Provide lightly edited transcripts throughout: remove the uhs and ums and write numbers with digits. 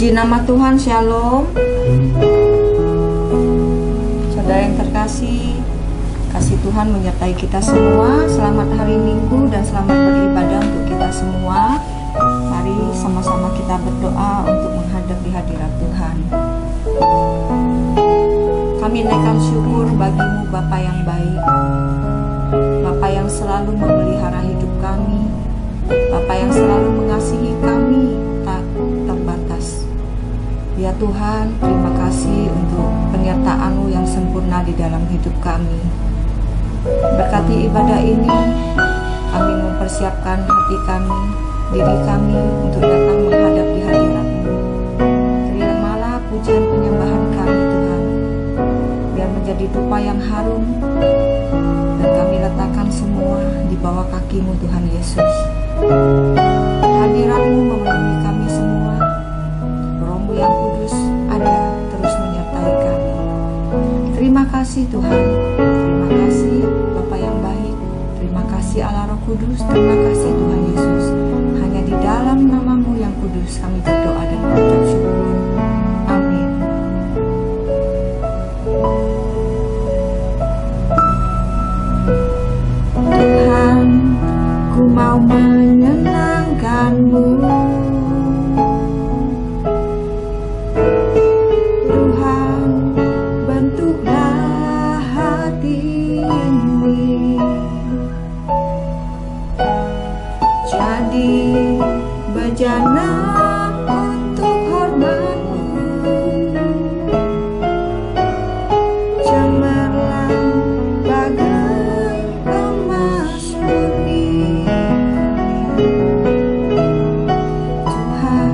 Puji nama Tuhan, Shalom. Saudara yang terkasih, kasih Tuhan menyertai kita semua. Selamat hari Minggu dan selamat beribadah untuk kita semua. Mari sama-sama kita berdoa untuk menghadap di hadirat Tuhan. Kami naikkan syukur bagimu Bapa yang baik, Bapa yang selalu memelihara hidup kami, Bapa yang selalu mengasihi kami tak terbatas. Ya Tuhan, terima kasih untuk penyertaan-Mu yang sempurna di dalam hidup kami. Berkati ibadah ini, kami mempersiapkan hati kami, diri kami untuk datang menghadap di hadirat-Mu. Terimalah pujian penyembahan kami Tuhan, biar menjadi dupa yang harum, dan kami letakkan semua di bawah kaki-Mu Tuhan Yesus. Hadirat-Mu memenuhi kami semua, Roh-Mu yang kudus ada terus menyertai kami. Terima kasih Tuhan, terima kasih Bapa yang baik, terima kasih Allah Roh Kudus, terima kasih Tuhan Yesus. Hanya di dalam nama-Mu yang kudus kami berdoa dan mengucap syukur. Amin. Tuhan, ku mau menyenangkan-Mu. Tuhan, bentuklah hati ini jadi bejana untuk hormat-Mu, cemerlang bagai emas murni. Tuhan,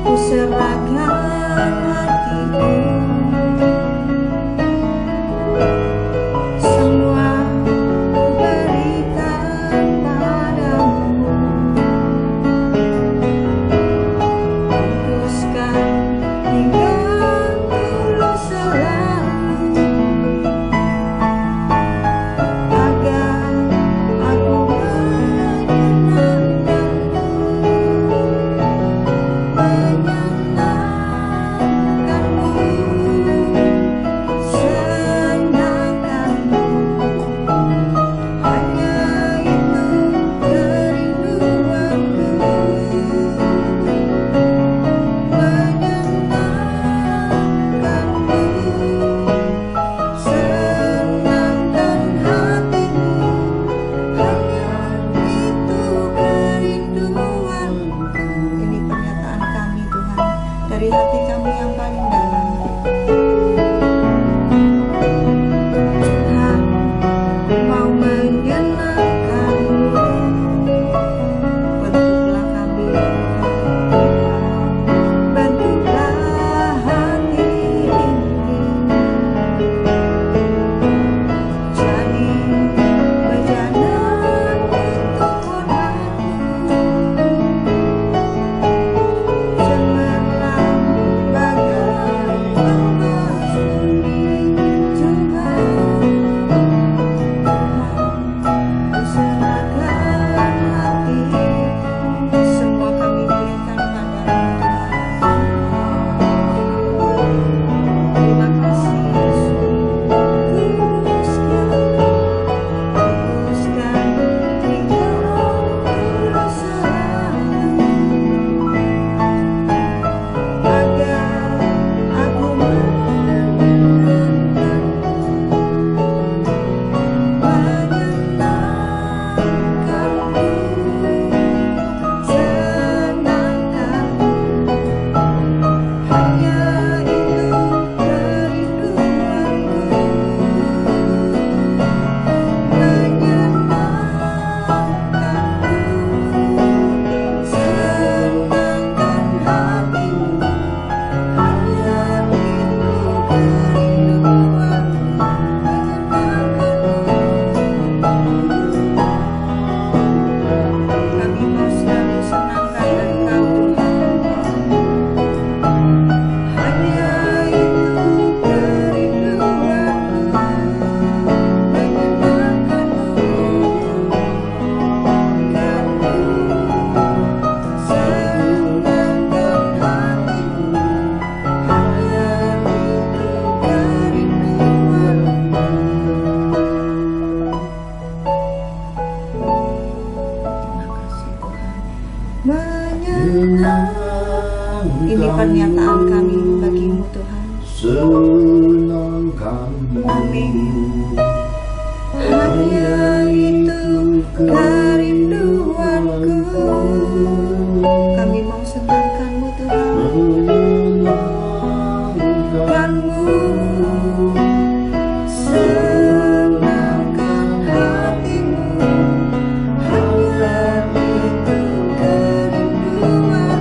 ku serahkan hatiku, semua ku berikan padamu. Kuduskan hingga tulus selalu, agar aku menyenangkan-Mu, senangkan-Mu. Hanya itu kerinduanku, menyenangkan-Mu, senangkan hatimu. Hanya itu kerinduanku. Ini pernyataan kami Tuhan, dari hati kami yang paling dalam. Tuhan, mau menyenangkan-Mu. Bentuklah kami, bentuklah hati ini jadi bejana untuk hormat-Mu, cemerlang Ini pernyataan kami bagimu Tuhan. Amin. Hanya itu kerinduanku. Kami mau senangkanmu Tuhan. Senangkanmu, senangkan hatimu. Hanya itu kerinduanku.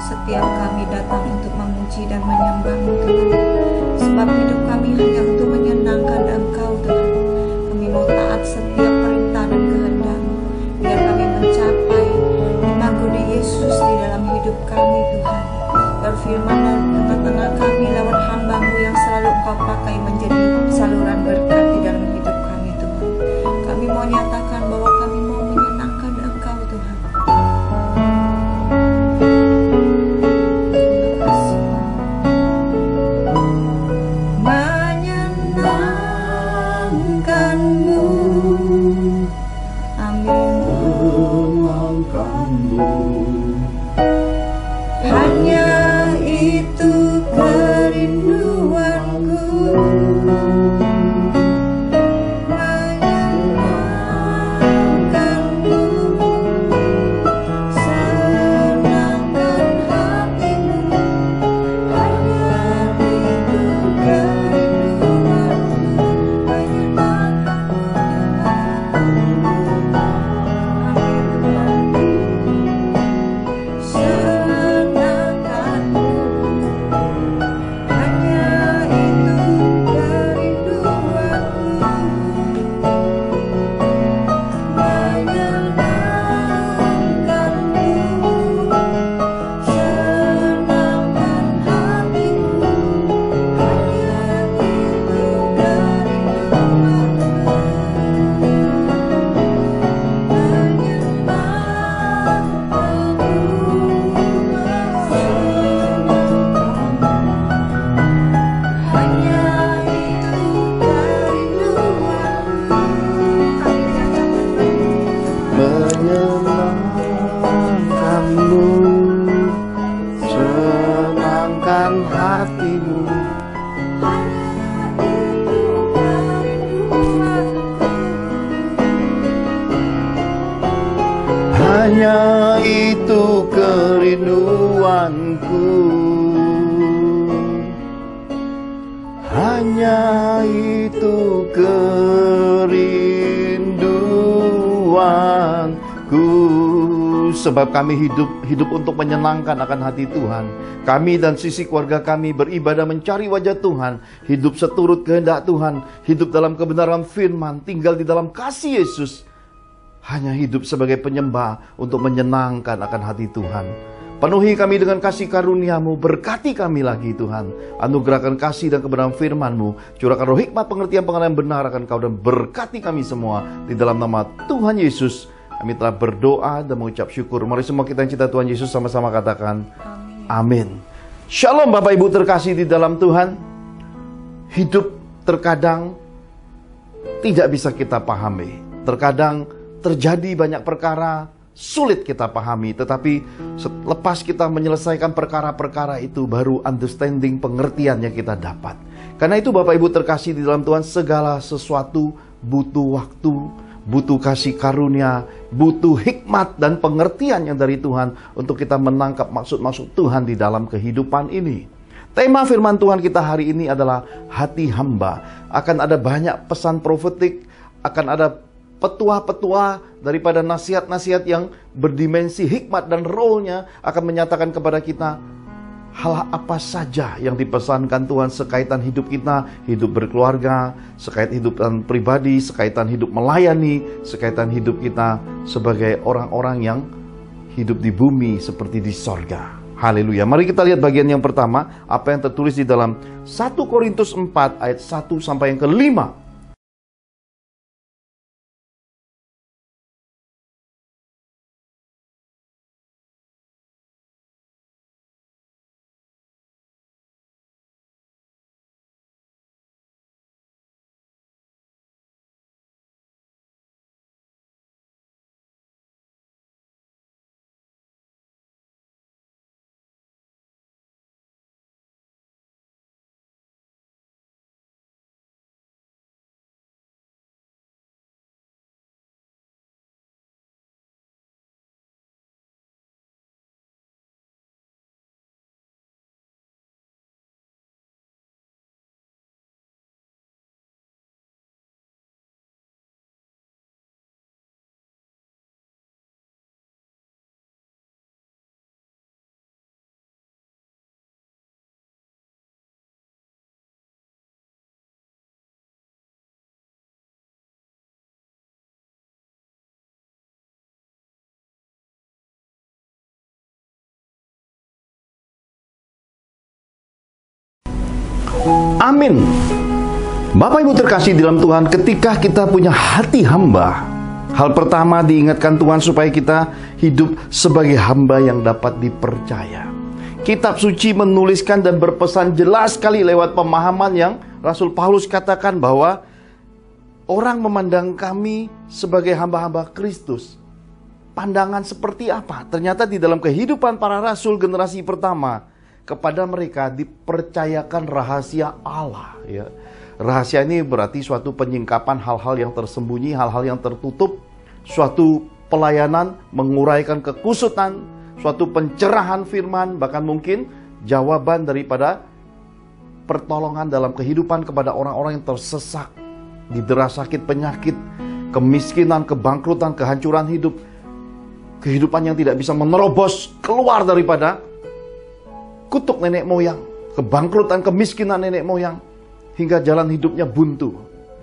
Setiap kami datang untuk memuji dan menyembah-Mu Tuhan, sebab hidup kami hanya untuk menyenangkan Engkau Tuhan. Kami mau taat setiap perintah dan kehendak-Mu, biar kami mencapai imago Dei Yesus di dalam hidup kami Tuhan. Berfirman dalam tengah-tengah kami lewat hamba-Mu yang selalu Engkau pakai menjadi saluran berkat di dalam hidup kami Tuhan. Kami mau nyatakan bahwa kami mau menyenangkan Engkau Tuhan. Menyenangkanmu, amin. Hanya itu kerinduanku. Menyenangkanmu, senangkan hatimu. Hanya itu kerinduanku. Senangkan Hanya itu kerinduanku, hanya itu kerinduanku. Sebab kami hidup untuk menyenangkan akan hati Tuhan. Kami dan sisi keluarga kami beribadah mencari wajah Tuhan, hidup seturut kehendak Tuhan, hidup dalam kebenaran firman, tinggal di dalam kasih Yesus. Hanya hidup sebagai penyembah untuk menyenangkan akan hati Tuhan. Penuhi kami dengan kasih karunia-Mu, berkati kami lagi Tuhan. Anugerahkan kasih dan kebenaran firman-Mu, curahkan roh hikmat, pengertian, pengenalan benar akan Kau, dan berkati kami semua. Di dalam nama Tuhan Yesus kami telah berdoa dan mengucap syukur. Mari semua kita yang cinta Tuhan Yesus sama-sama katakan amin. Shalom Bapak Ibu terkasih di dalam Tuhan. Hidup terkadang tidak bisa kita pahami. Terkadang terjadi banyak perkara sulit kita pahami, tetapi lepas kita menyelesaikan perkara-perkara itu, baru understanding, pengertiannya kita dapat. Karena itu Bapak Ibu terkasih di dalam Tuhan, segala sesuatu butuh waktu, butuh kasih karunia, butuh hikmat dan pengertian yang dari Tuhan untuk kita menangkap maksud-maksud Tuhan di dalam kehidupan ini. Tema firman Tuhan kita hari ini adalah hati hamba. Akan ada banyak pesan profetik, akan ada petua-petua daripada nasihat-nasihat yang berdimensi hikmat dan rohnya akan menyatakan kepada kita hal apa saja yang dipesankan Tuhan sekaitan hidup kita, hidup berkeluarga, sekaitan hidup pribadi, sekaitan hidup melayani, sekaitan hidup kita sebagai orang-orang yang hidup di bumi seperti di sorga. Haleluya. Mari kita lihat bagian yang pertama, apa yang tertulis di dalam 1 Korintus 4 ayat 1 sampai yang ke-5. Amin. Bapak Ibu terkasih dalam Tuhan, ketika kita punya hati hamba, hal pertama diingatkan Tuhan supaya kita hidup sebagai hamba yang dapat dipercaya. Kitab suci menuliskan dan berpesan jelas sekali lewat pemahaman yang Rasul Paulus katakan bahwa orang memandang kami sebagai hamba-hamba Kristus. Pandangan seperti apa? Ternyata di dalam kehidupan para rasul generasi pertama, kepada mereka dipercayakan rahasia Allah. Ya. Rahasia ini berarti suatu penyingkapan hal-hal yang tersembunyi, hal-hal yang tertutup, suatu pelayanan menguraikan kekusutan, suatu pencerahan firman, bahkan mungkin jawaban daripada pertolongan dalam kehidupan kepada orang-orang yang tersesak, didera sakit, penyakit, kemiskinan, kebangkrutan, kehancuran hidup, kehidupan yang tidak bisa menerobos keluar daripada kutuk nenek moyang, kebangkrutan, kemiskinan nenek moyang, hingga jalan hidupnya buntu.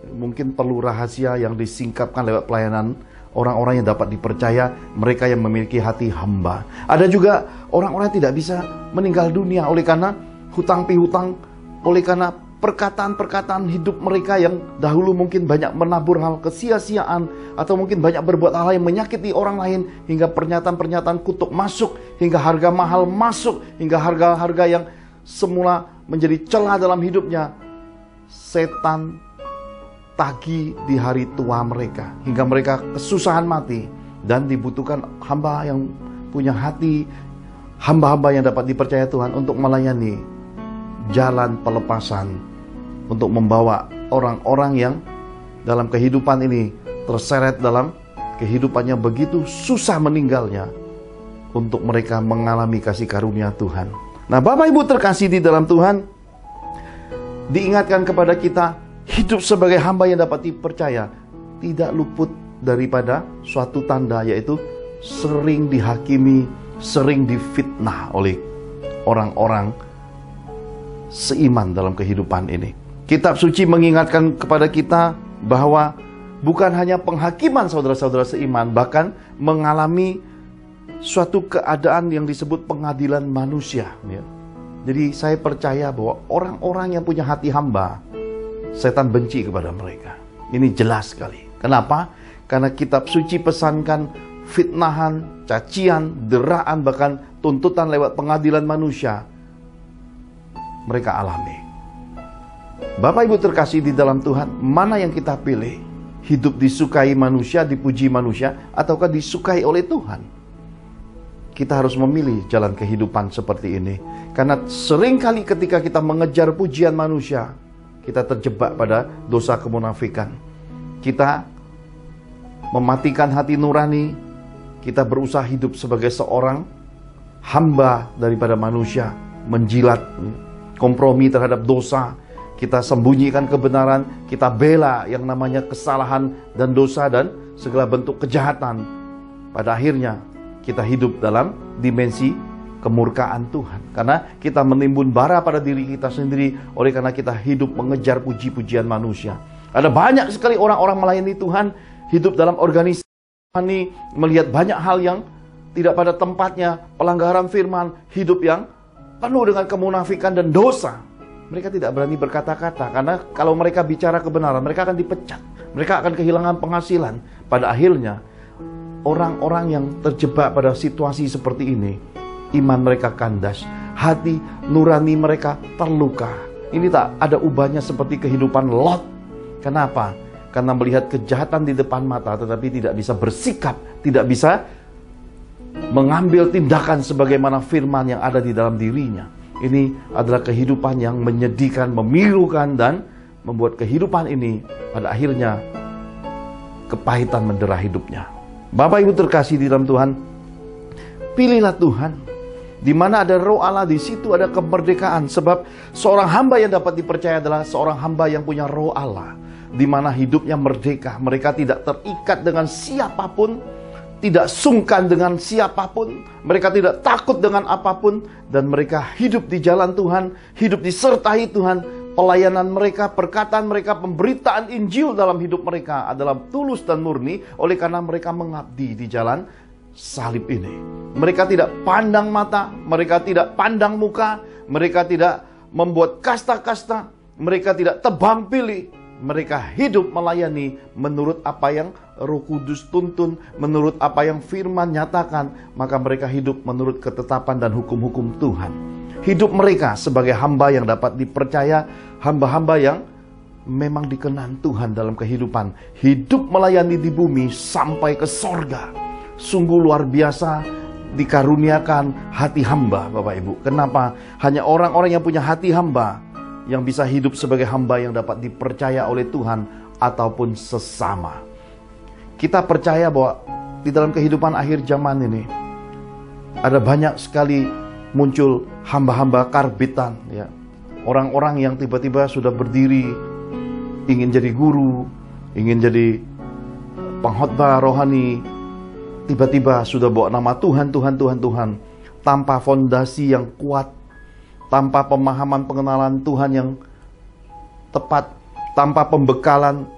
Mungkin perlu rahasia yang disingkapkan lewat pelayanan orang-orang yang dapat dipercaya, mereka yang memiliki hati hamba. Ada juga orang-orang yang tidak bisa meninggal dunia oleh karena hutang pihutang, oleh karena perkataan-perkataan hidup mereka yang dahulu mungkin banyak menabur hal kesia-siaan, atau mungkin banyak berbuat hal yang menyakiti orang lain, hingga pernyataan-pernyataan kutuk masuk, hingga harga mahal masuk, hingga harga-harga yang semula menjadi celah dalam hidupnya, setan tagih di hari tua mereka, hingga mereka kesusahan mati. Dan dibutuhkan hamba yang punya hati, hamba-hamba yang dapat dipercaya Tuhan untuk melayani jalan pelepasan, untuk membawa orang-orang yang dalam kehidupan ini terseret dalam kehidupannya begitu susah meninggalnya untuk mereka mengalami kasih karunia Tuhan. Nah, Bapak Ibu terkasih di dalam Tuhan, diingatkan kepada kita, hidup sebagai hamba yang dapat dipercaya tidak luput daripada suatu tanda, yaitu sering dihakimi, sering difitnah oleh orang-orang seiman dalam kehidupan ini. Kitab suci mengingatkan kepada kita bahwa bukan hanya penghakiman saudara-saudara seiman, bahkan mengalami suatu keadaan yang disebut pengadilan manusia. Jadi saya percaya bahwa orang-orang yang punya hati hamba, setan benci kepada mereka. Ini jelas sekali. Kenapa? Karena kitab suci pesankan fitnahan, cacian, deraan, bahkan tuntutan lewat pengadilan manusia mereka alami. Bapak Ibu terkasih di dalam Tuhan, mana yang kita pilih? Hidup disukai manusia, dipuji manusia, ataukah disukai oleh Tuhan? Kita harus memilih jalan kehidupan seperti ini. Karena seringkali ketika kita mengejar pujian manusia, kita terjebak pada dosa kemunafikan. Kita mematikan hati nurani, kita berusaha hidup sebagai seorang hamba daripada manusia, menjilat, kompromi terhadap dosa, kita sembunyikan kebenaran, kita bela yang namanya kesalahan dan dosa dan segala bentuk kejahatan. Pada akhirnya kita hidup dalam dimensi kemurkaan Tuhan. Karena kita menimbun bara pada diri kita sendiri oleh karena kita hidup mengejar puji-pujian manusia. Ada banyak sekali orang-orang melayani Tuhan, hidup dalam organisasi, melihat banyak hal yang tidak pada tempatnya, pelanggaran firman, hidup yang penuh dengan kemunafikan dan dosa. Mereka tidak berani berkata-kata, karena kalau mereka bicara kebenaran, mereka akan dipecat. Mereka akan kehilangan penghasilan. Pada akhirnya, orang-orang yang terjebak pada situasi seperti ini, iman mereka kandas, hati nurani mereka terluka. Ini tak ada ubahnya seperti kehidupan Lot. Kenapa? Karena melihat kejahatan di depan mata, tetapi tidak bisa bersikap, tidak bisa mengambil tindakan sebagaimana firman yang ada di dalam dirinya. Ini adalah kehidupan yang menyedihkan, memilukan, dan membuat kehidupan ini pada akhirnya kepahitan mendera hidupnya. Bapak Ibu terkasih di dalam Tuhan, pilihlah Tuhan. Di mana ada roh Allah, di situ ada kemerdekaan. Sebab seorang hamba yang dapat dipercaya adalah seorang hamba yang punya roh Allah, di mana hidupnya merdeka. Mereka tidak terikat dengan siapapun, tidak sungkan dengan siapapun, mereka tidak takut dengan apapun, dan mereka hidup di jalan Tuhan, hidup disertai Tuhan. Pelayanan mereka, perkataan mereka, pemberitaan Injil dalam hidup mereka adalah tulus dan murni, oleh karena mereka mengabdi di jalan salib ini. Mereka tidak pandang mata, mereka tidak pandang muka, mereka tidak membuat kasta-kasta, mereka tidak tebang pilih. Mereka hidup melayani menurut apa yang Roh Kudus tuntun, menurut apa yang firman nyatakan. Maka mereka hidup menurut ketetapan dan hukum-hukum Tuhan. Hidup mereka sebagai hamba yang dapat dipercaya, hamba-hamba yang memang dikenan Tuhan dalam kehidupan. Hidup melayani di bumi sampai ke sorga. Sungguh luar biasa dikaruniakan hati hamba, Bapak Ibu. Kenapa? Hanya orang-orang yang punya hati hamba yang bisa hidup sebagai hamba yang dapat dipercaya oleh Tuhan ataupun sesama. Kita percaya bahwa di dalam kehidupan akhir zaman ini ada banyak sekali muncul hamba-hamba karbitan, ya. Orang-orang yang tiba-tiba sudah berdiri ingin jadi guru, ingin jadi pengkhotbah rohani, tiba-tiba sudah bawa nama Tuhan, tanpa fondasi yang kuat, tanpa pemahaman pengenalan Tuhan yang tepat, tanpa pembekalan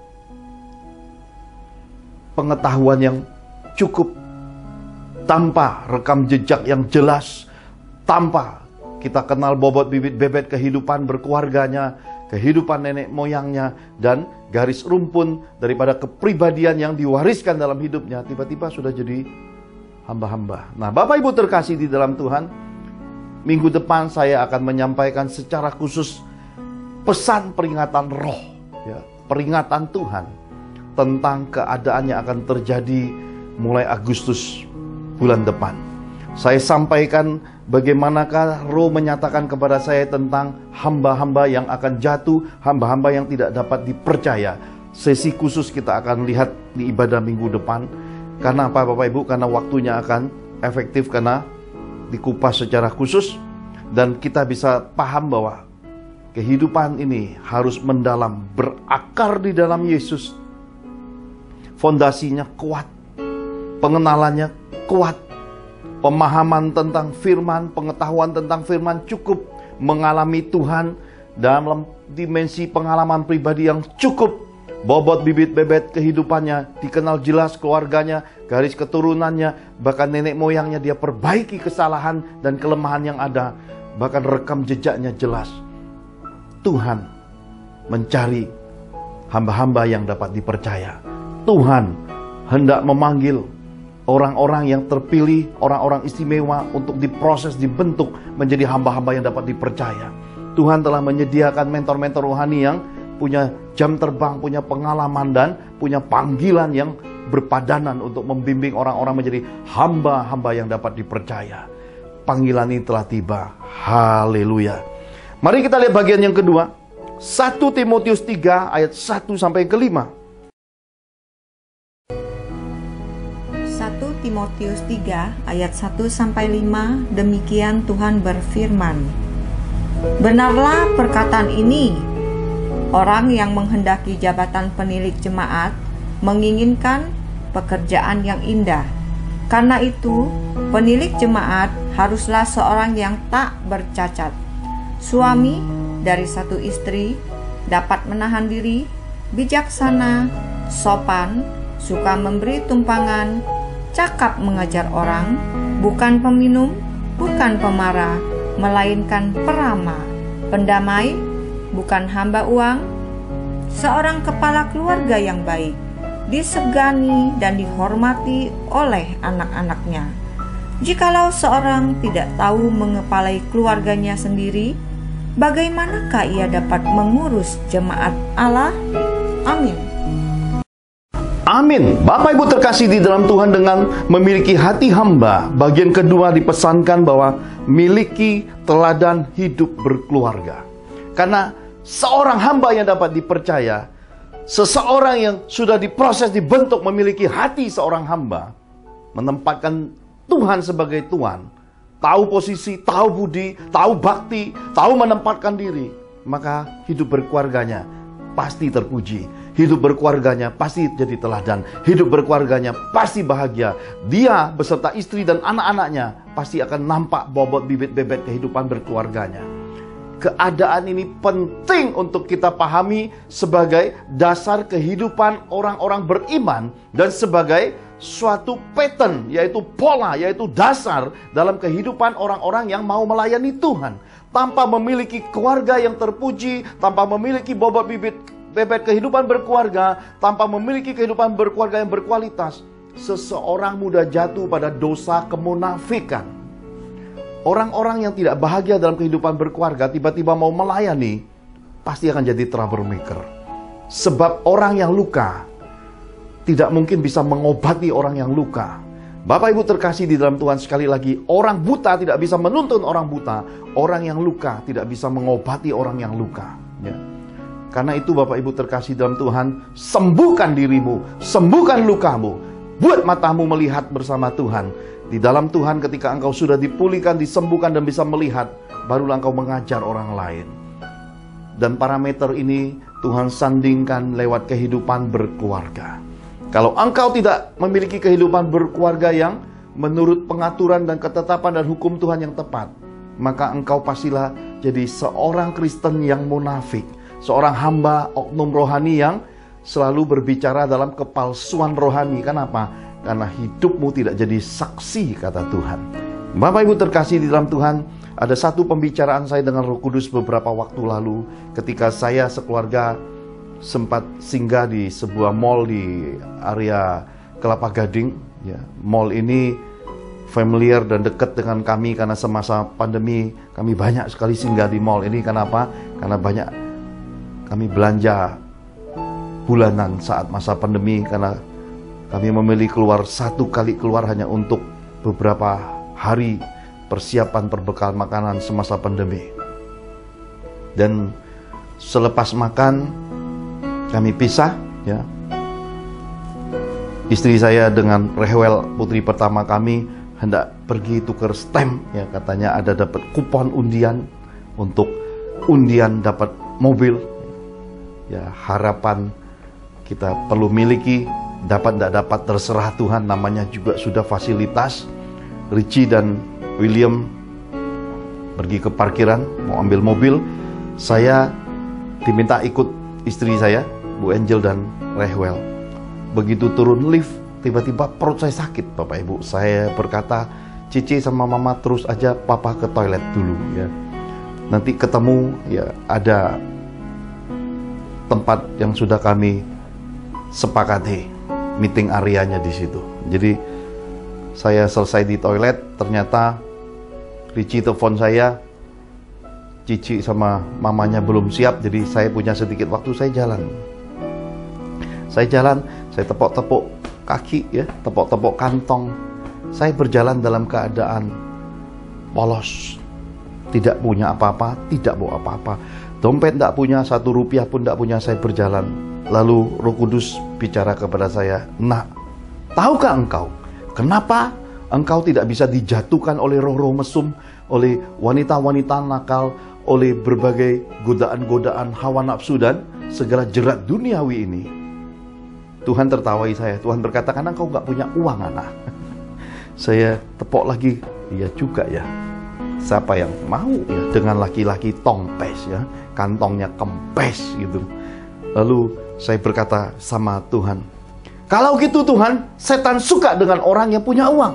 pengetahuan yang cukup, tanpa rekam jejak yang jelas, tanpa kita kenal bobot bibit bebet kehidupan berkeluarganya, kehidupan nenek moyangnya, dan garis rumpun daripada kepribadian yang diwariskan dalam hidupnya, tiba-tiba sudah jadi hamba-hamba. Nah, Bapak Ibu terkasih di dalam Tuhan, minggu depan saya akan menyampaikan secara khusus pesan peringatan roh, ya, peringatan Tuhan tentang keadaan yang akan terjadi mulai Agustus bulan depan. Saya sampaikan bagaimanakah roh menyatakan kepada saya tentang hamba-hamba yang akan jatuh, hamba-hamba yang tidak dapat dipercaya. Sesi khusus kita akan lihat di ibadah minggu depan. Karena apa Bapak Ibu? Karena waktunya akan efektif karena dikupas secara khusus. Dan kita bisa paham bahwa kehidupan ini harus mendalam, berakar di dalam Yesus. Fondasinya kuat, pengenalannya kuat, pemahaman tentang firman, pengetahuan tentang firman cukup, mengalami Tuhan dalam dimensi pengalaman pribadi yang cukup, bobot bibit bebet kehidupannya, dikenal jelas keluarganya, garis keturunannya, bahkan nenek moyangnya dia perbaiki kesalahan dan kelemahan yang ada, bahkan rekam jejaknya jelas. Tuhan mencari hamba-hamba yang dapat dipercaya. Tuhan hendak memanggil orang-orang yang terpilih, orang-orang istimewa untuk diproses, dibentuk menjadi hamba-hamba yang dapat dipercaya. Tuhan telah menyediakan mentor-mentor rohani yang punya jam terbang, punya pengalaman dan punya panggilan yang berpadanan untuk membimbing orang-orang menjadi hamba-hamba yang dapat dipercaya. Panggilan ini telah tiba. Haleluya. Mari kita lihat bagian yang kedua. 1 Timotius 3 ayat 1 sampai ke 5. 1 Timotius 3 ayat 1 sampai 5, demikian Tuhan berfirman. Benarlah perkataan ini, orang yang menghendaki jabatan penilik jemaat menginginkan pekerjaan yang indah. Karena itu, penilik jemaat haruslah seorang yang tak bercacat, suami dari satu istri, dapat menahan diri, bijaksana, sopan, suka memberi tumpangan, cakap mengajar orang, bukan peminum, bukan pemarah, melainkan peramah, pendamai, bukan hamba uang, seorang kepala keluarga yang baik, disegani dan dihormati oleh anak-anaknya. Jikalau seorang tidak tahu mengepalai keluarganya sendiri, bagaimanakah ia dapat mengurus jemaat Allah? Amin. Amin. Bapak Ibu terkasih di dalam Tuhan, dengan memiliki hati hamba, bagian kedua dipesankan bahwa miliki teladan hidup berkeluarga. Karena seorang hamba yang dapat dipercaya, seseorang yang sudah diproses, dibentuk memiliki hati seorang hamba, menempatkan Tuhan sebagai Tuhan, tahu posisi, tahu budi, tahu bakti, tahu menempatkan diri, maka hidup berkeluarganya pasti terpuji. Hidup berkeluarganya pasti jadi teladan. Hidup berkeluarganya pasti bahagia. Dia beserta istri dan anak-anaknya pasti akan nampak bobot bibit bebet kehidupan berkeluarganya. Keadaan ini penting untuk kita pahami sebagai dasar kehidupan orang-orang beriman dan sebagai suatu pattern, yaitu pola, yaitu dasar dalam kehidupan orang-orang yang mau melayani Tuhan. Tanpa memiliki keluarga yang terpuji, tanpa memiliki bobot bibit bebet kehidupan berkeluarga, tanpa memiliki kehidupan berkeluarga yang berkualitas, seseorang mudah jatuh pada dosa kemunafikan. Orang-orang yang tidak bahagia dalam kehidupan berkeluarga tiba-tiba mau melayani, pasti akan jadi troublemaker. Sebab orang yang luka tidak mungkin bisa mengobati orang yang luka. Bapak Ibu terkasih di dalam Tuhan, sekali lagi, orang buta tidak bisa menuntun orang buta. Orang yang luka tidak bisa mengobati orang yang luka. Ya. Karena itu Bapak Ibu terkasih dalam Tuhan, sembuhkan dirimu, sembuhkan lukamu, buat matamu melihat bersama Tuhan. Di dalam Tuhan, ketika engkau sudah dipulihkan, disembuhkan dan bisa melihat, barulah engkau mengajar orang lain. Dan parameter ini Tuhan sandingkan lewat kehidupan berkeluarga. Kalau engkau tidak memiliki kehidupan berkeluarga yang menurut pengaturan dan ketetapan dan hukum Tuhan yang tepat, maka engkau pastilah jadi seorang Kristen yang munafik. Seorang hamba oknum rohani yang selalu berbicara dalam kepalsuan rohani. Kenapa? Karena hidupmu tidak jadi saksi, kata Tuhan. Bapak Ibu terkasih di dalam Tuhan, ada satu pembicaraan saya dengan Roh Kudus beberapa waktu lalu, ketika saya sekeluarga sempat singgah di sebuah mall di area Kelapa Gading. Ya, mall ini familiar dan dekat dengan kami karena semasa pandemi kami banyak sekali singgah di mall ini. Kenapa? Karena banyak kami belanja bulanan saat masa pandemi, karena kami memilih keluar satu kali keluar hanya untuk beberapa hari persiapan perbekal makanan semasa pandemi. Dan selepas makan kami pisah, ya. Istri saya dengan Rehwel, putri pertama kami, hendak pergi tukar stem, ya katanya ada dapat kupon undian untuk undian dapat mobil. Ya, harapan kita perlu miliki, dapat tidak dapat terserah Tuhan, namanya juga sudah fasilitas. Richie dan William pergi ke parkiran mau ambil mobil, saya diminta ikut istri saya, Bu Angel dan Rehwel. Begitu turun lift, tiba-tiba perut saya sakit, Bapak Ibu. Saya berkata, Cici sama Mama terus aja, Papa ke toilet dulu ya. Nanti ketemu ya, ada tempat yang sudah kami sepakati, meeting areanya di situ. Jadi saya selesai di toilet, ternyata Richie telepon saya, Cici sama mamanya belum siap, jadi saya punya sedikit waktu, saya jalan. Saya tepok-tepok kaki ya, tepok-tepok kantong. Saya berjalan dalam keadaan polos, tidak punya apa-apa, tidak bawa apa-apa. Dompet tidak punya, 1 rupiah pun tidak punya. Saya berjalan. Lalu Roh Kudus bicara kepada saya, "Nak, tahukah engkau kenapa engkau tidak bisa dijatuhkan oleh roh-roh mesum, oleh wanita-wanita nakal, oleh berbagai godaan-godaan hawa nafsu dan segala jerat duniawi ini?" Tuhan tertawai saya. Tuhan berkata, "Karena engkau nggak punya uang, anak." Saya tepok lagi, iya juga ya. Siapa yang mau ya dengan laki-laki tongpes ya, kantongnya kempes gitu. Lalu saya berkata sama Tuhan, "Kalau gitu Tuhan, setan suka dengan orang yang punya uang."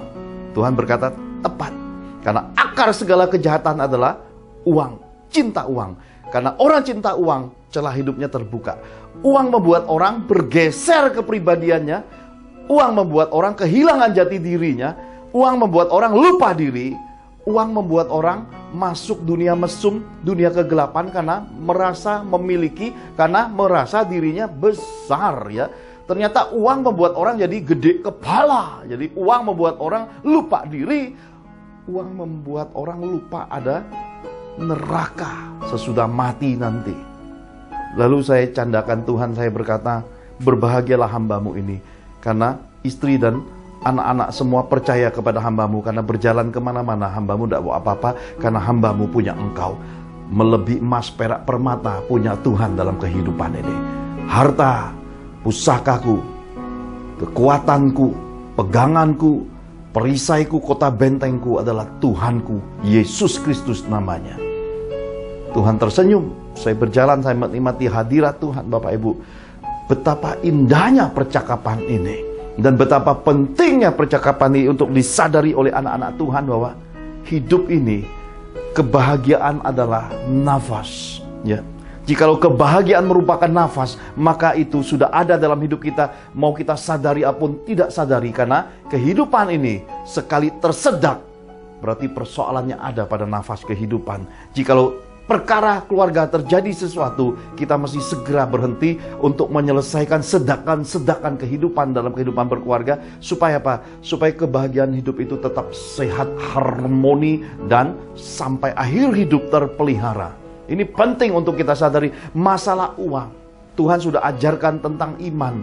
Tuhan berkata, "Tepat. Karena akar segala kejahatan adalah uang, cinta uang. Karena orang cinta uang, celah hidupnya terbuka. Uang membuat orang bergeser kepribadiannya. Uang membuat orang kehilangan jati dirinya. Uang membuat orang lupa diri. Uang membuat orang masuk dunia mesum, dunia kegelapan karena merasa memiliki, karena merasa dirinya besar ya. Ternyata uang membuat orang jadi gede kepala. Jadi uang membuat orang lupa diri. Uang membuat orang lupa ada neraka sesudah mati nanti. Lalu saya candakan Tuhan, saya berkata, "Berbahagialah hambamu ini, karena istri dan anak-anak semua percaya kepada hambamu, karena berjalan kemana-mana hambamu tidak bawa apa-apa, karena hambamu punya engkau. Melebihi emas, perak, permata, punya Tuhan dalam kehidupan ini. Harta, pusakaku, kekuatanku, peganganku, perisaiku, kota bentengku adalah Tuhanku, Yesus Kristus namanya." Tuhan tersenyum. Saya berjalan, saya menikmati hadirat Tuhan. Bapak Ibu, betapa indahnya percakapan ini. Dan betapa pentingnya percakapan ini untuk disadari oleh anak-anak Tuhan bahwa hidup ini, kebahagiaan adalah nafas. Ya. Jikalau kebahagiaan merupakan nafas, maka itu sudah ada dalam hidup kita, mau kita sadari apapun tidak sadari. Karena kehidupan ini sekali tersedak, berarti persoalannya ada pada nafas kehidupan. Jikalau perkara keluarga terjadi sesuatu, kita mesti segera berhenti untuk menyelesaikan sedakan-sedakan kehidupan dalam kehidupan berkeluarga. Supaya apa? Supaya kebahagiaan hidup itu tetap sehat, harmoni, dan sampai akhir hidup terpelihara. Ini penting untuk kita sadari. Masalah uang, Tuhan sudah ajarkan tentang iman.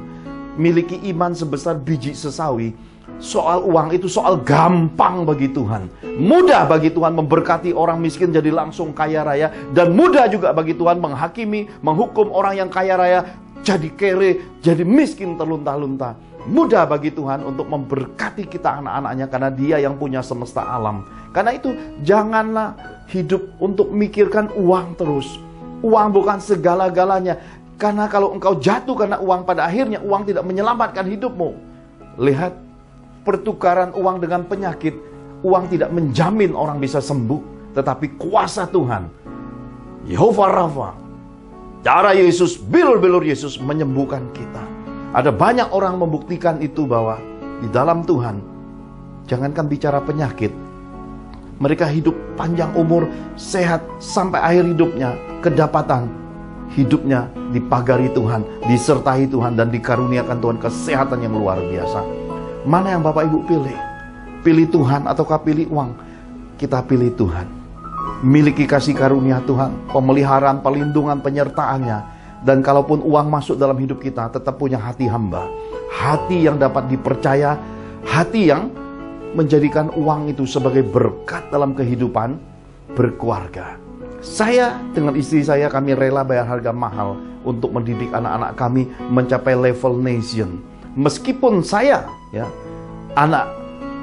Miliki iman sebesar biji sesawi. Soal uang itu soal gampang bagi Tuhan. Mudah bagi Tuhan memberkati orang miskin jadi langsung kaya raya. Dan mudah juga bagi Tuhan menghakimi, menghukum orang yang kaya raya jadi kere, jadi miskin terlunta-lunta. Mudah bagi Tuhan untuk memberkati kita anak-anaknya, karena Dia yang punya semesta alam. Karena itu janganlah hidup untuk mikirkan uang terus. Uang bukan segala-galanya. Karena kalau engkau jatuh karena uang, pada akhirnya uang tidak menyelamatkan hidupmu. Lihat pertukaran uang dengan penyakit. Uang tidak menjamin orang bisa sembuh, tetapi kuasa Tuhan, Yehovah Rafa, cara Yesus, bilur-bilur Yesus menyembuhkan kita. Ada banyak orang membuktikan itu bahwa di dalam Tuhan, jangankan bicara penyakit, mereka hidup panjang umur, sehat sampai akhir hidupnya, kedapatan hidupnya dipagari Tuhan, disertai Tuhan, dan dikaruniakan Tuhan kesehatan yang luar biasa. Mana yang Bapak Ibu pilih? Pilih Tuhan ataukah pilih uang? Kita pilih Tuhan. Miliki kasih karunia Tuhan, pemeliharaan, perlindungan, penyertaannya. Dan kalaupun uang masuk dalam hidup kita, tetap punya hati hamba. hati yang dapat dipercaya, hati yang menjadikan uang itu sebagai berkat dalam kehidupan berkeluarga. Saya dengan istri saya, kami rela bayar harga mahal untuk mendidik anak-anak kami mencapai level nation. Meskipun saya anak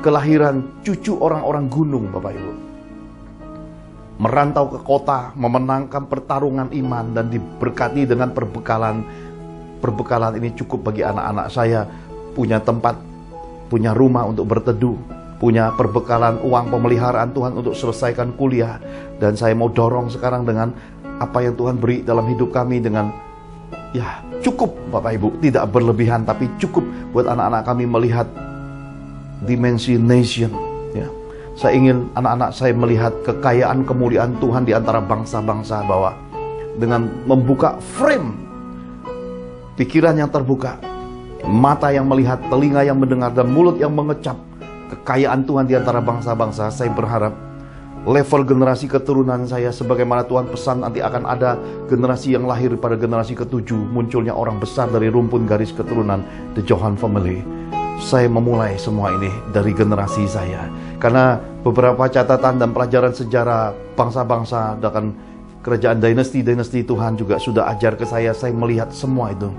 kelahiran cucu orang-orang gunung, Bapak Ibu, merantau ke kota, memenangkan pertarungan iman dan diberkati dengan perbekalan ini cukup bagi anak-anak saya, punya tempat, punya rumah untuk berteduh, punya perbekalan uang pemeliharaan Tuhan untuk selesaikan kuliah. Dan saya mau dorong sekarang dengan apa yang Tuhan beri dalam hidup kami, dengan cukup Bapak Ibu, tidak berlebihan tapi cukup buat anak-anak kami melihat dimensi nation. Saya ingin anak-anak saya melihat kekayaan kemuliaan Tuhan di antara bangsa-bangsa, bahwa dengan membuka frame pikiran yang terbuka, mata yang melihat, telinga yang mendengar, dan mulut yang mengecap kekayaan Tuhan di antara bangsa-bangsa, saya berharap level generasi keturunan saya, sebagaimana Tuhan pesan nanti akan ada generasi yang lahir pada generasi ke-7, munculnya orang besar dari rumpun garis keturunan The Johan Family. Saya memulai semua ini dari generasi saya, karena beberapa catatan dan pelajaran sejarah bangsa-bangsa dan kerajaan dinasti Tuhan juga sudah ajar ke saya melihat semua itu.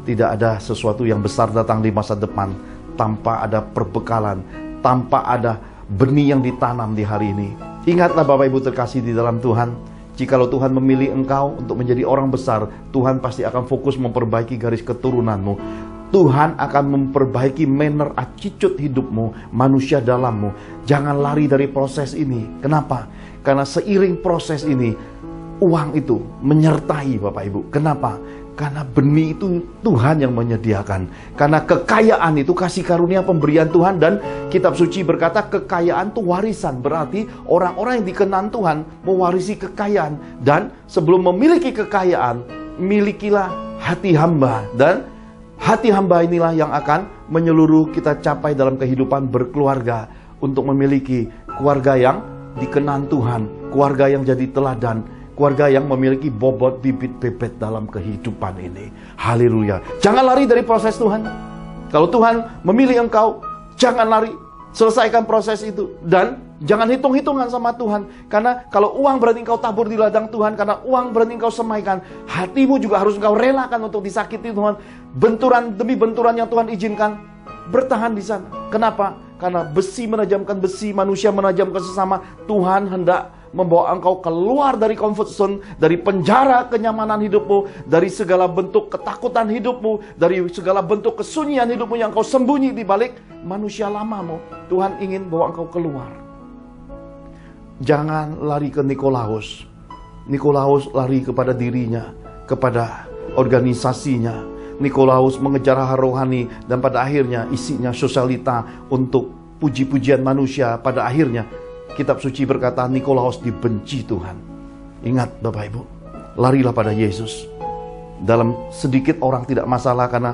Tidak ada sesuatu yang besar datang di masa depan tanpa ada perbekalan, tanpa ada benih yang ditanam di hari ini. Ingatlah Bapak Ibu terkasih di dalam Tuhan, jikalau Tuhan memilih engkau untuk menjadi orang besar, Tuhan pasti akan fokus memperbaiki garis keturunanmu. Tuhan akan memperbaiki manner attitude hidupmu, manusia dalammu. Jangan lari dari proses ini. Kenapa? Karena seiring proses ini, uang itu menyertai Bapak Ibu. Kenapa? Karena benih itu Tuhan yang menyediakan. Karena kekayaan itu kasih karunia pemberian Tuhan. Dan kitab suci berkata kekayaan itu warisan. Berarti orang-orang yang dikenan Tuhan mewarisi kekayaan. Dan sebelum memiliki kekayaan, milikilah hati hamba. Dan hati hamba inilah yang akan menyeluruh kita capai dalam kehidupan berkeluarga. Untuk memiliki keluarga yang dikenan Tuhan. Keluarga yang jadi teladan. Keluarga yang memiliki bobot bibit bebet dalam kehidupan ini. Haleluya. Jangan lari dari proses Tuhan. Kalau Tuhan memilih engkau, jangan lari. Selesaikan proses itu. Dan jangan hitung-hitungan sama Tuhan. Karena kalau uang berarti engkau tabur di ladang Tuhan. Karena uang berarti engkau semaikan. Hatimu juga harus engkau relakan untuk disakiti Tuhan. Benturan demi benturan yang Tuhan izinkan, bertahan di sana. Kenapa? Karena besi menajamkan besi, manusia menajamkan sesama. Tuhan hendak membawa engkau keluar dari comfort zone, dari penjara kenyamanan hidupmu, dari segala bentuk ketakutan hidupmu, dari segala bentuk kesunyian hidupmu yang kau sembunyi di balik manusia lamamu. Tuhan ingin bawa engkau keluar. Jangan lari ke Nikolaus. Nikolaus lari kepada dirinya, kepada organisasinya. Nikolaus mengejar hal rohani dan pada akhirnya isinya sosialita untuk puji-pujian manusia. Pada akhirnya kitab suci berkata Nikolaus dibenci Tuhan. Ingat Bapak Ibu, larilah pada Yesus. Dalam sedikit orang tidak masalah, karena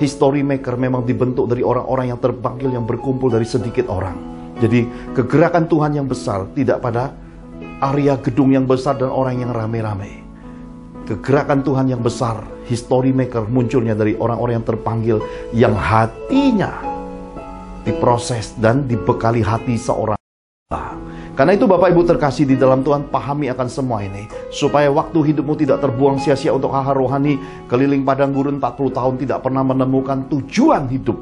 history maker memang dibentuk dari orang-orang yang terpanggil, yang berkumpul dari sedikit orang. Jadi kegerakan Tuhan yang besar tidak pada area gedung yang besar dan orang yang rame-rame. Kegerakan Tuhan yang besar, history maker, munculnya dari orang-orang yang terpanggil, yang hatinya diproses dan dibekali hati seorang. Karena itu Bapak Ibu terkasih di dalam Tuhan, pahami akan semua ini, supaya waktu hidupmu tidak terbuang sia-sia untuk hal-hal rohani. Keliling padang gurun 40 tahun tidak pernah menemukan tujuan hidup,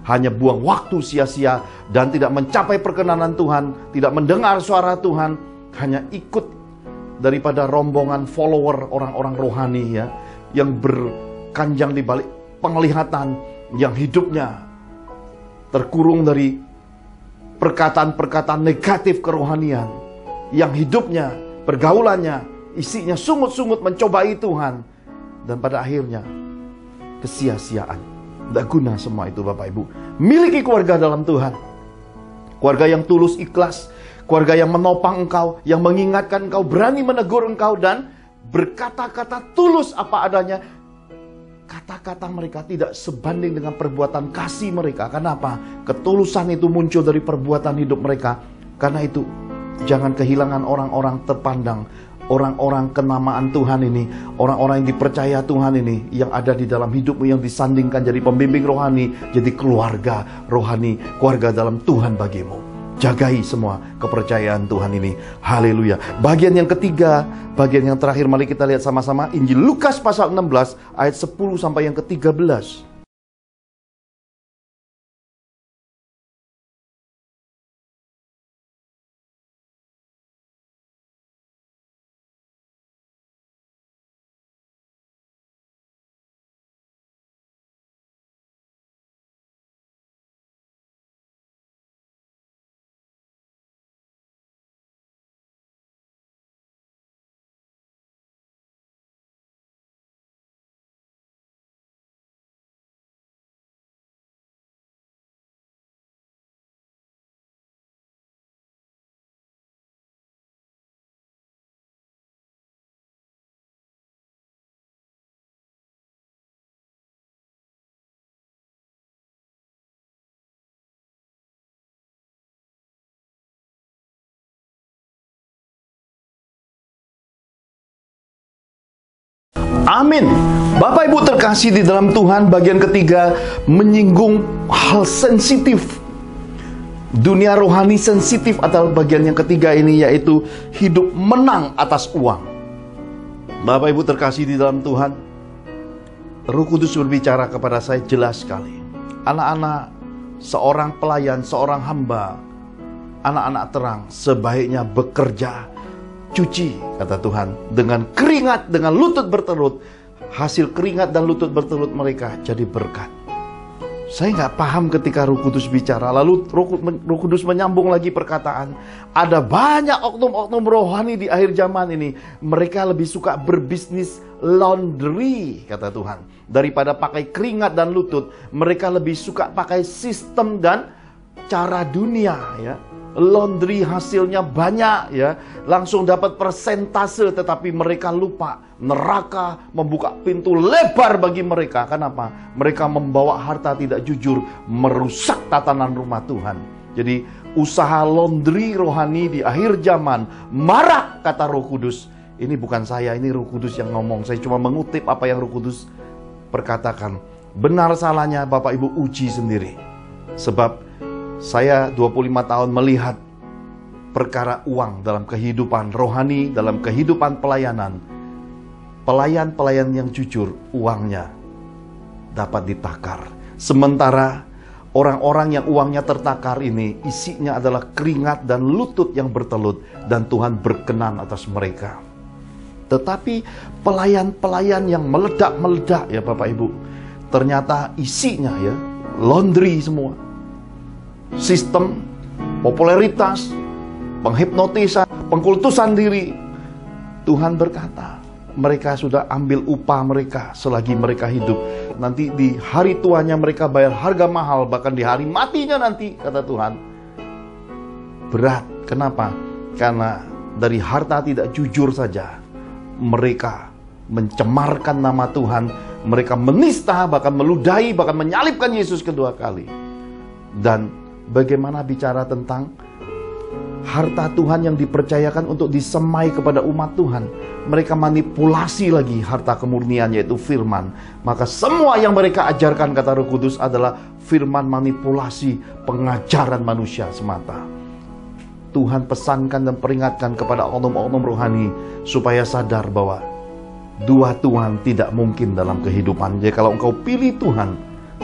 hanya buang waktu sia-sia dan tidak mencapai perkenanan Tuhan, tidak mendengar suara Tuhan, hanya ikut daripada rombongan follower orang-orang rohani yang berkanjang di balik penglihatan, yang hidupnya terkurung dari perkataan-perkataan negatif kerohanian, yang hidupnya, pergaulannya, isinya sungut-sungut mencobai Tuhan, dan pada akhirnya kesia-siaan. Tidak guna semua itu Bapak Ibu. Miliki keluarga dalam Tuhan, keluarga yang tulus ikhlas, keluarga yang menopang engkau, yang mengingatkan engkau, berani menegur engkau, dan berkata-kata tulus apa adanya. Kata-kata mereka tidak sebanding dengan perbuatan kasih mereka. Kenapa? Ketulusan itu muncul dari perbuatan hidup mereka. Karena itu, jangan kehilangan orang-orang terpandang, orang-orang kenamaan Tuhan ini, orang-orang yang dipercaya Tuhan ini, yang ada di dalam hidupmu, yang disandingkan jadi pembimbing rohani, jadi keluarga rohani, keluarga dalam Tuhan bagimu. Jagai semua kepercayaan Tuhan ini. Haleluya. Bagian yang ketiga, bagian yang terakhir, mari kita lihat sama-sama Injil Lukas pasal 16 ayat 10 sampai yang ke-13. Amin. Bapak Ibu terkasih di dalam Tuhan, bagian ketiga menyinggung hal sensitif. Dunia rohani sensitif adalah bagian yang ketiga ini, yaitu hidup menang atas uang. Bapak Ibu terkasih di dalam Tuhan, Roh Kudus berbicara kepada saya jelas sekali. Anak-anak, seorang pelayan, seorang hamba, anak-anak terang sebaiknya bekerja, cuci, kata Tuhan, dengan keringat, dengan lutut bertelut. Hasil keringat dan lutut bertelut mereka jadi berkat. Saya nggak paham ketika Roh Kudus bicara. Lalu Roh Kudus menyambung lagi perkataan. Ada banyak oknum-oknum rohani di akhir zaman ini. Mereka lebih suka berbisnis laundry, kata Tuhan. Daripada pakai keringat dan lutut, mereka lebih suka pakai sistem dan cara dunia, ya. Laundry hasilnya banyak, ya, langsung dapat persentase, tetapi mereka lupa neraka membuka pintu lebar bagi mereka. Kenapa? Mereka membawa harta tidak jujur, merusak tatanan rumah Tuhan. Jadi usaha laundry rohani di akhir zaman marak, kata Roh Kudus. Ini bukan saya, ini Roh Kudus yang ngomong. Saya cuma mengutip apa yang Roh Kudus perkatakan. Benar salahnya Bapak Ibu uji sendiri. Sebab saya 25 tahun melihat perkara uang dalam kehidupan rohani, dalam kehidupan pelayanan. Pelayan-pelayan yang jujur, uangnya dapat ditakar. Sementara orang-orang yang uangnya tertakar ini, isinya adalah keringat dan lutut yang bertelut, dan Tuhan berkenan atas mereka. Tetapi pelayan-pelayan yang meledak-meledak, ya Bapak Ibu, ternyata isinya, ya, laundry semua. Sistem, popularitas, penghipnotisan, pengkultusan diri. Tuhan berkata, mereka sudah ambil upah mereka selagi mereka hidup. Nanti di hari tuanya mereka bayar harga mahal, bahkan di hari matinya nanti, kata Tuhan. Berat. Kenapa? Karena dari harta tidak jujur saja mereka mencemarkan nama Tuhan. Mereka menista, bahkan meludahi, bahkan menyalibkan Yesus kedua kali. Dan bagaimana bicara tentang harta Tuhan yang dipercayakan untuk disemai kepada umat Tuhan. Mereka manipulasi lagi harta kemurnian, yaitu firman. Maka semua yang mereka ajarkan, kata Roh Kudus, adalah firman manipulasi, pengajaran manusia semata. Tuhan pesankan dan peringatkan kepada oknum-oknum rohani supaya sadar bahwa dua Tuhan tidak mungkin dalam kehidupan. Jadi kalau engkau pilih Tuhan,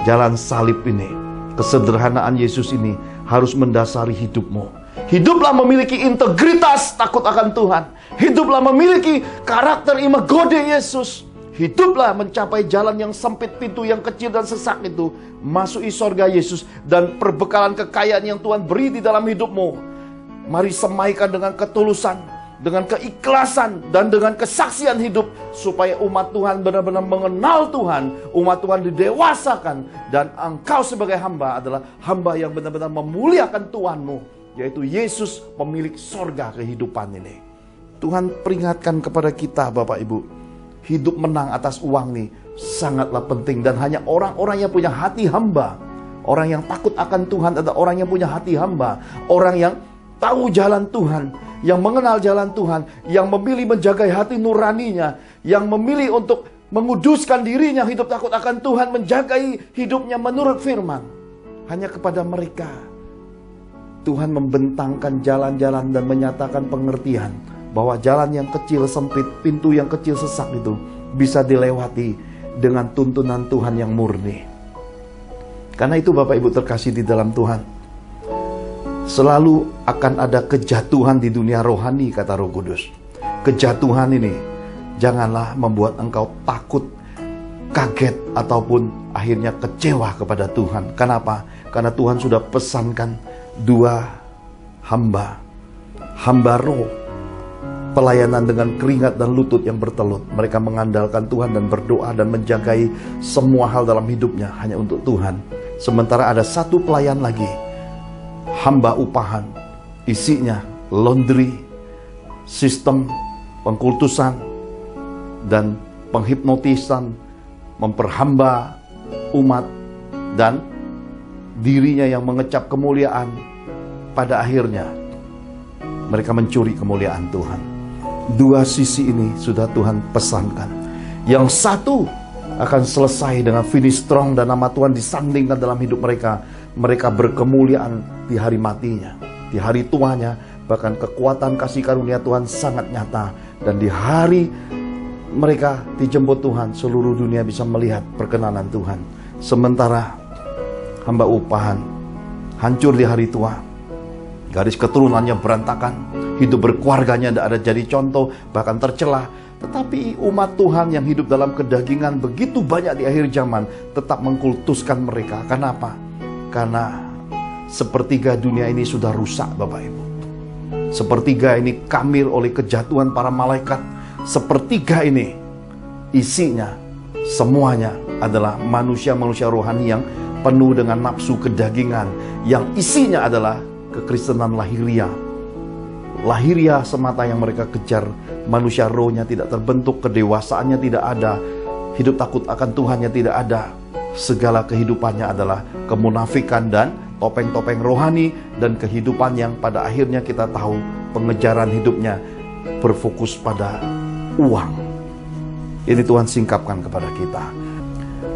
jalan salib ini, kesederhanaan Yesus ini harus mendasari hidupmu. Hiduplah memiliki integritas, takut akan Tuhan. Hiduplah memiliki karakter imagode Yesus. Hiduplah mencapai jalan yang sempit, pintu yang kecil dan sesak itu, masuki sorga Yesus, dan perbekalan kekayaan yang Tuhan beri di dalam hidupmu. Mari semaikan dengan ketulusan, dengan keikhlasan, dan dengan kesaksian hidup, supaya umat Tuhan benar-benar mengenal Tuhan, umat Tuhan didewasakan, dan engkau sebagai hamba adalah hamba yang benar-benar memuliakan Tuhanmu, yaitu Yesus, pemilik sorga kehidupan ini. Tuhan peringatkan kepada kita, Bapak Ibu, hidup menang atas uang ini sangatlah penting, dan hanya orang-orang yang punya hati hamba, orang yang takut akan Tuhan adalah orang yang punya hati hamba, orang yang tahu jalan Tuhan, yang mengenal jalan Tuhan, yang memilih menjaga hati nuraninya, yang memilih untuk menguduskan dirinya, hidup takut akan Tuhan, menjagai hidupnya menurut firman. Hanya kepada mereka Tuhan membentangkan jalan-jalan dan menyatakan pengertian bahwa jalan yang kecil sempit, pintu yang kecil sesak itu bisa dilewati dengan tuntunan Tuhan yang murni. Karena itu Bapak Ibu terkasih di dalam Tuhan, selalu akan ada kejatuhan di dunia rohani, kata Roh Kudus. Kejatuhan ini janganlah membuat engkau takut, kaget, ataupun akhirnya kecewa kepada Tuhan. Kenapa? Karena Tuhan sudah pesankan dua hamba roh, pelayanan dengan keringat dan lutut yang bertelut. Mereka mengandalkan Tuhan dan berdoa dan menjagai semua hal dalam hidupnya hanya untuk Tuhan. Sementara ada satu pelayan lagi, hamba upahan, isinya laundry, sistem pengkultusan dan penghipnotisan, memperhamba umat dan dirinya yang mengecap kemuliaan. Pada akhirnya mereka mencuri kemuliaan Tuhan. Dua sisi ini sudah Tuhan pesankan. Yang satu akan selesai dengan finish strong dan nama Tuhan disandingkan dalam hidup mereka. Mereka berkemuliaan di hari matinya, di hari tuanya. Bahkan kekuatan kasih karunia Tuhan sangat nyata. Dan di hari mereka dijemput Tuhan, seluruh dunia bisa melihat perkenanan Tuhan. Sementara hamba upahan hancur di hari tua, garis keturunannya berantakan, hidup berkeluarganya tidak ada jadi contoh, bahkan tercela. Tetapi umat Tuhan yang hidup dalam kedagingan begitu banyak di akhir zaman tetap mengkultuskan mereka. Kenapa? Karena sepertiga dunia ini sudah rusak, Bapak Ibu. Sepertiga ini kamir oleh kejatuhan para malaikat. Sepertiga ini isinya semuanya adalah manusia-manusia rohani yang penuh dengan nafsu kedagingan, yang isinya adalah kekristenan lahiriah. Lahiriah semata yang mereka kejar. Manusia rohnya tidak terbentuk, kedewasaannya tidak ada, hidup takut akan Tuhannya tidak ada. Segala kehidupannya adalah kemunafikan dan topeng-topeng rohani, dan kehidupan yang pada akhirnya kita tahu pengejaran hidupnya berfokus pada uang. Ini Tuhan singkapkan kepada kita.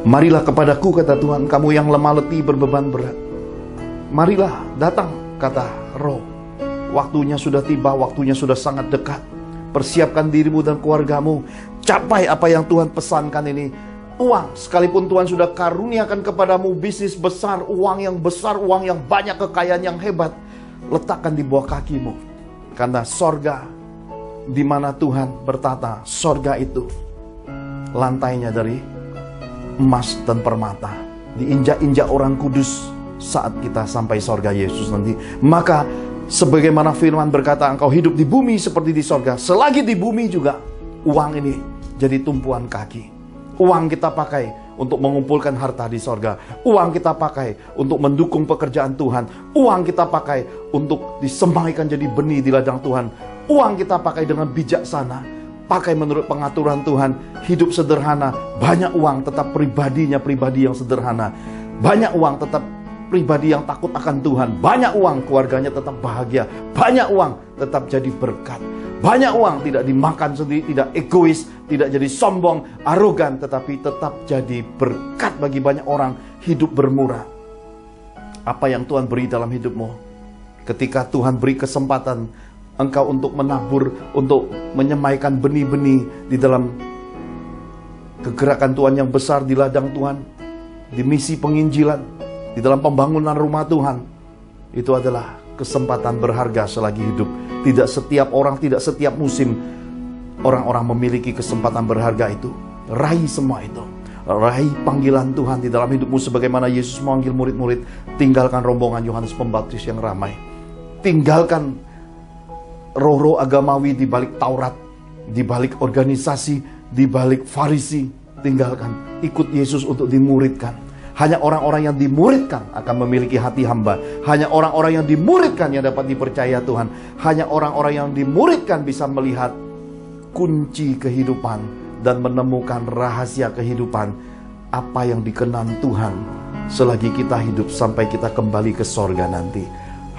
Marilah kepadaku, kata Tuhan, kamu yang lemah letih berbeban berat. Marilah datang, kata Roh. Waktunya sudah tiba, waktunya sudah sangat dekat. Persiapkan dirimu dan keluargamu. Capai apa yang Tuhan pesankan ini. Uang, sekalipun Tuhan sudah karuniakan kepadamu bisnis besar, uang yang besar, uang yang banyak, kekayaan yang hebat, letakkan di bawah kakimu. Karena sorga di mana Tuhan bertata, sorga itu lantainya dari emas dan permata, diinjak-injak orang kudus saat kita sampai sorga Yesus nanti. Maka sebagaimana firman berkata, engkau hidup di bumi seperti di sorga. Selagi di bumi juga uang ini jadi tumpuan kaki. Uang kita pakai untuk mengumpulkan harta di sorga. Uang kita pakai untuk mendukung pekerjaan Tuhan. Uang kita pakai untuk disemaikan jadi benih di ladang Tuhan. Uang kita pakai dengan bijaksana, pakai menurut pengaturan Tuhan. Hidup sederhana, banyak uang tetap pribadinya pribadi yang sederhana. Banyak uang tetap pribadi yang takut akan Tuhan. Banyak uang keluarganya tetap bahagia. Banyak uang tetap jadi berkat. Banyak uang tidak dimakan sendiri, tidak egois, tidak jadi sombong, arogan, tetapi tetap jadi berkat bagi banyak orang, hidup bermurah. Apa yang Tuhan beri dalam hidupmu? Ketika Tuhan beri kesempatan engkau untuk menabur, untuk menyemaikan benih-benih di dalam kegerakan Tuhan yang besar, di ladang Tuhan, di misi penginjilan, di dalam pembangunan rumah Tuhan, itu adalah kesempatan berharga selagi hidup. Tidak setiap orang, tidak setiap musim orang-orang memiliki kesempatan berharga itu. Raih semua itu. Raih panggilan Tuhan di dalam hidupmu sebagaimana Yesus memanggil murid-murid. Tinggalkan rombongan Yohanes Pembaptis yang ramai. Tinggalkan roh-roh agamawi di balik Taurat, di balik organisasi, di balik Farisi. Tinggalkan, ikut Yesus untuk dimuridkan. Hanya orang-orang yang dimuridkan akan memiliki hati hamba. Hanya orang-orang yang dimuridkan yang dapat dipercaya Tuhan. Hanya orang-orang yang dimuridkan bisa melihat kunci kehidupan dan menemukan rahasia kehidupan. Apa yang dikenan Tuhan selagi kita hidup sampai kita kembali ke sorga nanti.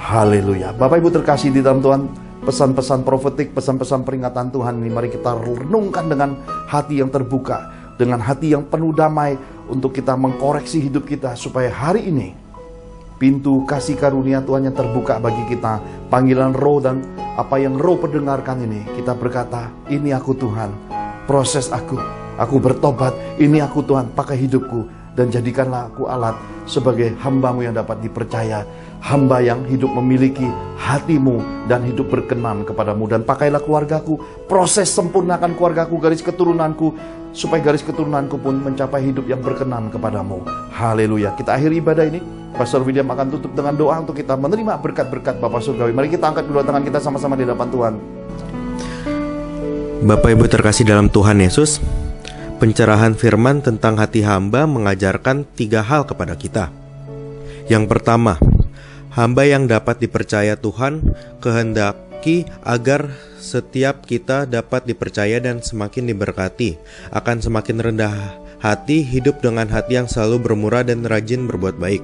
Haleluya. Bapak Ibu terkasih di dalam Tuhan, pesan-pesan profetik, pesan-pesan peringatan Tuhan ini, mari kita renungkan dengan hati yang terbuka, dengan hati yang penuh damai, untuk kita mengkoreksi hidup kita, supaya hari ini pintu kasih karunia Tuhan yang terbuka bagi kita, panggilan roh dan apa yang roh pendengarkan ini, kita berkata, ini aku Tuhan, proses aku bertobat, ini aku Tuhan, pakai hidupku, dan jadikanlah aku alat sebagai hamba-Mu yang dapat dipercaya, hamba yang hidup memiliki hati-Mu dan hidup berkenan kepadamu. Dan pakailah keluargaku, proses sempurnakan keluargaku, garis keturunanku, supaya garis keturunanku pun mencapai hidup yang berkenan kepadamu. Haleluya. Kita akhiri ibadah ini. Pastor William akan tutup dengan doa untuk kita menerima berkat-berkat Bapa Surgawi. Mari kita angkat kedua tangan kita sama-sama di hadapan Tuhan. Bapak Ibu terkasih dalam Tuhan Yesus, pencerahan firman tentang hati hamba mengajarkan 3 hal kepada kita. Yang pertama, hamba yang dapat dipercaya Tuhan kehendaki agar setiap kita dapat dipercaya dan semakin diberkati, akan semakin rendah hati, hidup dengan hati yang selalu bermurah dan rajin berbuat baik.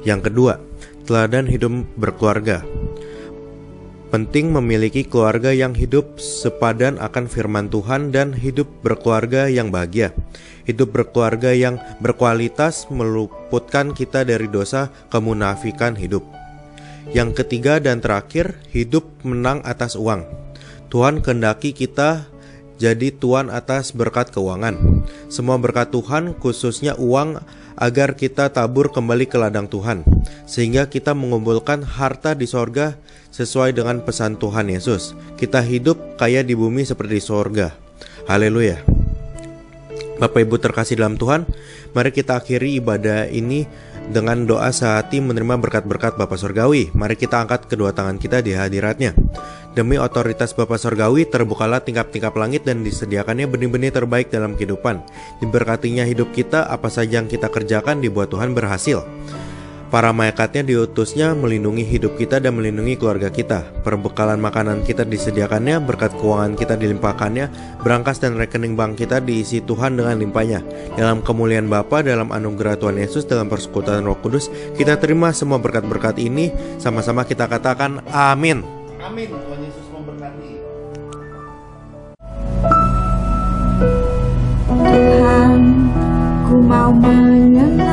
Yang kedua, teladan hidup berkeluarga. Penting memiliki keluarga yang hidup sepadan akan firman Tuhan dan hidup berkeluarga yang bahagia. Hidup berkeluarga yang berkualitas meluputkan kita dari dosa kemunafikan hidup. Yang ketiga dan terakhir, hidup menang atas uang. Tuhan kehendaki kita jadi tuan atas berkat keuangan. Semua berkat Tuhan, khususnya uang, agar kita tabur kembali ke ladang Tuhan, sehingga kita mengumpulkan harta di sorga sesuai dengan pesan Tuhan Yesus. Kita hidup kaya di bumi seperti di sorga. Haleluya. Bapak Ibu terkasih dalam Tuhan, mari kita akhiri ibadah ini dengan doa sehati menerima berkat-berkat Bapa Surgawi. Mari kita angkat kedua tangan kita di hadiratnya. Demi otoritas Bapa Surgawi, terbukalah tingkap-tingkap langit dan disediakannya benih-benih terbaik dalam kehidupan. Diberkatinya hidup kita, apa saja yang kita kerjakan dibuat Tuhan berhasil. Para malaikatnya diutusnya melindungi hidup kita dan melindungi keluarga kita. Perbekalan makanan kita disediakannya, berkat keuangan kita dilimpahkannya, berangkas dan rekening bank kita diisi Tuhan dengan limpahnya. Dalam kemuliaan Bapa, dalam anugerah Tuhan Yesus, dalam persekutuan Roh Kudus, kita terima semua berkat-berkat ini. Sama-sama kita katakan amin. Amin. Tuhan Yesus memberkati. Tuhan, ku mau menyenangkan